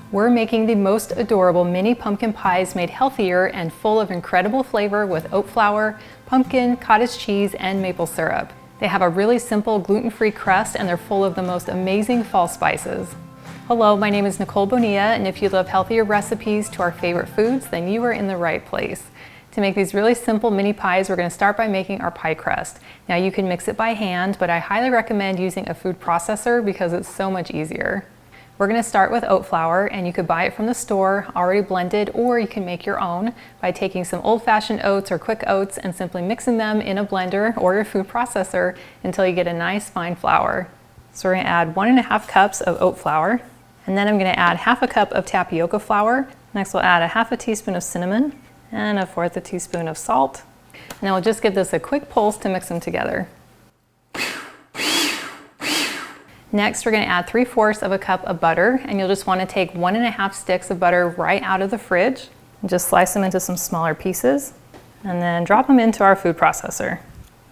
We're making the most adorable mini pumpkin pies made healthier and full of incredible flavor with oat flour, pumpkin, cottage cheese, and maple syrup. They have a really simple gluten-free crust and they're full of the most amazing fall spices. Hello, my name is Nicole Bonilla, and if you love healthier recipes to our favorite foods, then you are in the right place. To make these really simple mini pies, we're going to start by making our pie crust. Now you can mix it by hand, but I highly recommend using a food processor because it's so much easier. We're going to start with oat flour, and you could buy it from the store already blended, or you can make your own by taking some old-fashioned oats or quick oats and simply mixing them in a blender or your food processor until you get a nice fine flour. So we're going to add 1.5 cups of oat flour, and then I'm going to add 1/2 cup of tapioca flour. Next we'll add 1/2 teaspoon of cinnamon and 1/4 teaspoon of salt. And then we'll just give this a quick pulse to mix them together. Next, we're going to add 3/4 cup of butter, and you'll just want to take 1.5 sticks of butter right out of the fridge and just slice them into some smaller pieces and then drop them into our food processor.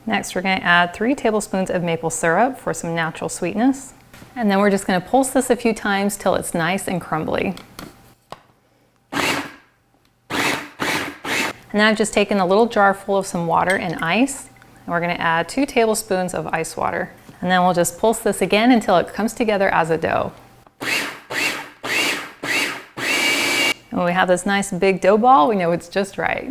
Next, we're going to add 3 tablespoons of maple syrup for some natural sweetness. And then we're just going to pulse this a few times till it's nice and crumbly. And then I've just taken a little jar full of some water and ice, and we're going to add 2 tablespoons of ice water. And then we'll just pulse this again until it comes together as a dough. And when we have this nice big dough ball, we know it's just right.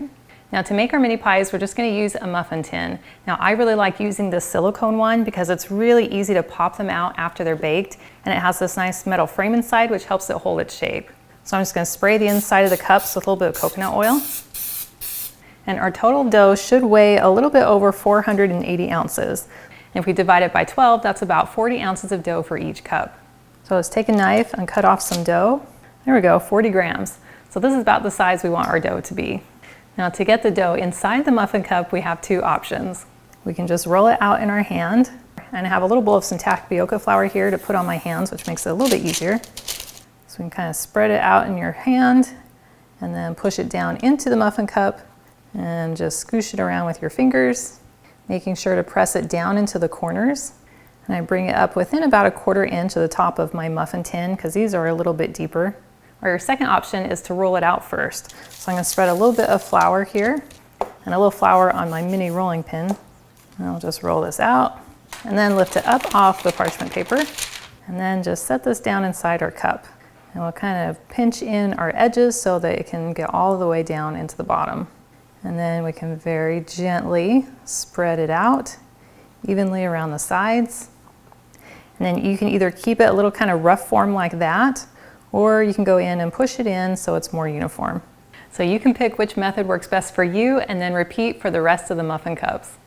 Now to make our mini pies, we're just going to use a muffin tin. Now I really like using this silicone one because it's really easy to pop them out after they're baked, and it has this nice metal frame inside which helps it hold its shape. So I'm just going to spray the inside of the cups with a little bit of coconut oil. And our total dough should weigh a little bit over 480 ounces. And if we divide it by 12, that's about 40 ounces of dough for each cup. So let's take a knife and cut off some dough. There we go, 40 grams. So this is about the size we want our dough to be. Now to get the dough inside the muffin cup, we have 2 options. We can just roll it out in our hand, and I have a little bowl of some tapioca flour here to put on my hands, which makes it a little bit easier. So we can kind of spread it out in your hand and then push it down into the muffin cup and just scoosh it around with your fingers, making sure to press it down into the corners. And I bring it up within about 1/4 inch of the top of my muffin tin because these are a little bit deeper. Or your second option is to roll it out first. So I'm going to spread a little bit of flour here and a little flour on my mini rolling pin. And I'll just roll this out and then lift it up off the parchment paper and then just set this down inside our cup. And we'll kind of pinch in our edges so that it can get all the way down into the bottom. And then we can very gently spread it out evenly around the sides. And then you can either keep it a little kind of rough form like that, or you can go in and push it in so it's more uniform. So you can pick which method works best for you and then repeat for the rest of the muffin cups.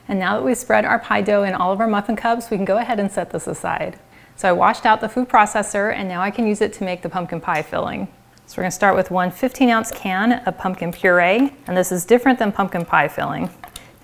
And now that we've spread our pie dough in all of our muffin cups, we can go ahead and set this aside. So I washed out the food processor, and now I can use it to make the pumpkin pie filling. So we're going to start with 1 15-ounce can of pumpkin puree, and this is different than pumpkin pie filling.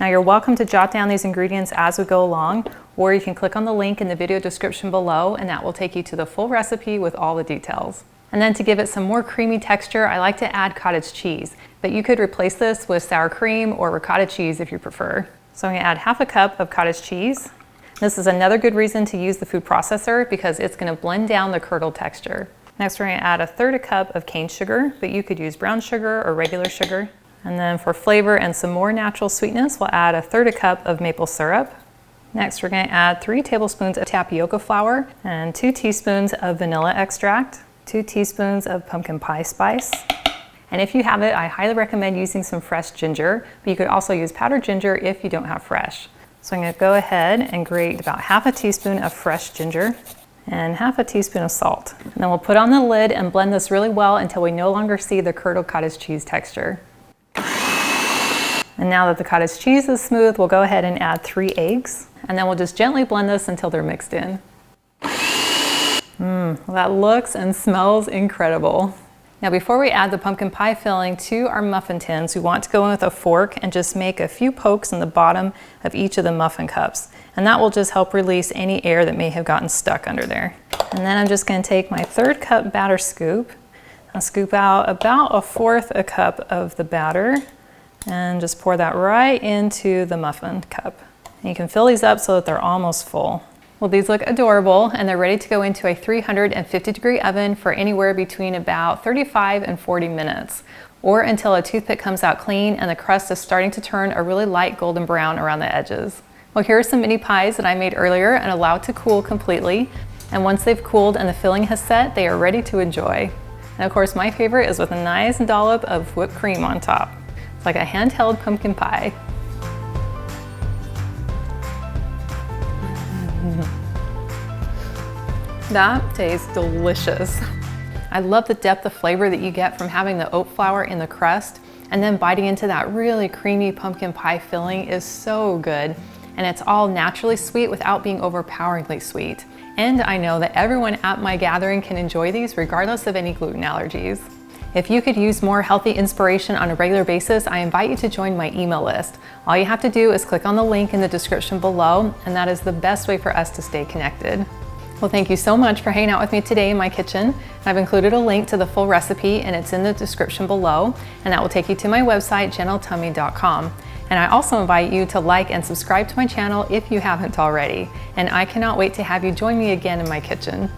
Now you're welcome to jot down these ingredients as we go along, or you can click on the link in the video description below, and that will take you to the full recipe with all the details. And then to give it some more creamy texture, I like to add cottage cheese, but you could replace this with sour cream or ricotta cheese if you prefer. So I'm going to add 1/2 cup of cottage cheese. This is another good reason to use the food processor because it's going to blend down the curdled texture. Next, we're going to add 1/3 cup of cane sugar, but you could use brown sugar or regular sugar. And then for flavor and some more natural sweetness, we'll add 1/3 cup of maple syrup. Next, we're going to add 3 tablespoons of tapioca flour and 2 teaspoons of vanilla extract, 2 teaspoons of pumpkin pie spice. And if you have it, I highly recommend using some fresh ginger, but you could also use powdered ginger if you don't have fresh. So I'm going to go ahead and grate about 1/2 teaspoon of fresh ginger and 1/2 teaspoon of salt. And then we'll put on the lid and blend this really well until we no longer see the curdled cottage cheese texture. And now that the cottage cheese is smooth, we'll go ahead and add 3 eggs. And then we'll just gently blend this until they're mixed in. Well, that looks and smells incredible. Now before we add the pumpkin pie filling to our muffin tins, we want to go in with a fork and just make a few pokes in the bottom of each of the muffin cups. And that will just help release any air that may have gotten stuck under there. And then I'm just going to take my 1/3 cup batter scoop. I'll scoop out about 1/4 cup of the batter and just pour that right into the muffin cup. And you can fill these up so that they're almost full. Well, these look adorable, and they're ready to go into a 350-degree oven for anywhere between about 35 and 40 minutes, or until a toothpick comes out clean and the crust is starting to turn a really light golden brown around the edges. Well, here are some mini pies that I made earlier and allowed to cool completely. And once they've cooled and the filling has set, they are ready to enjoy. And of course, my favorite is with a nice dollop of whipped cream on top. It's like a handheld pumpkin pie. That tastes delicious. I love the depth of flavor that you get from having the oat flour in the crust, and then biting into that really creamy pumpkin pie filling is so good. And it's all naturally sweet without being overpoweringly sweet. And I know that everyone at my gathering can enjoy these regardless of any gluten allergies. If you could use more healthy inspiration on a regular basis, I invite you to join my email list. All you have to do is click on the link in the description below, and that is the best way for us to stay connected. Well, thank you so much for hanging out with me today in my kitchen. I've included a link to the full recipe, and it's in the description below, and that will take you to my website, gentletummy.com. And I also invite you to like and subscribe to my channel if you haven't already. And I cannot wait to have you join me again in my kitchen.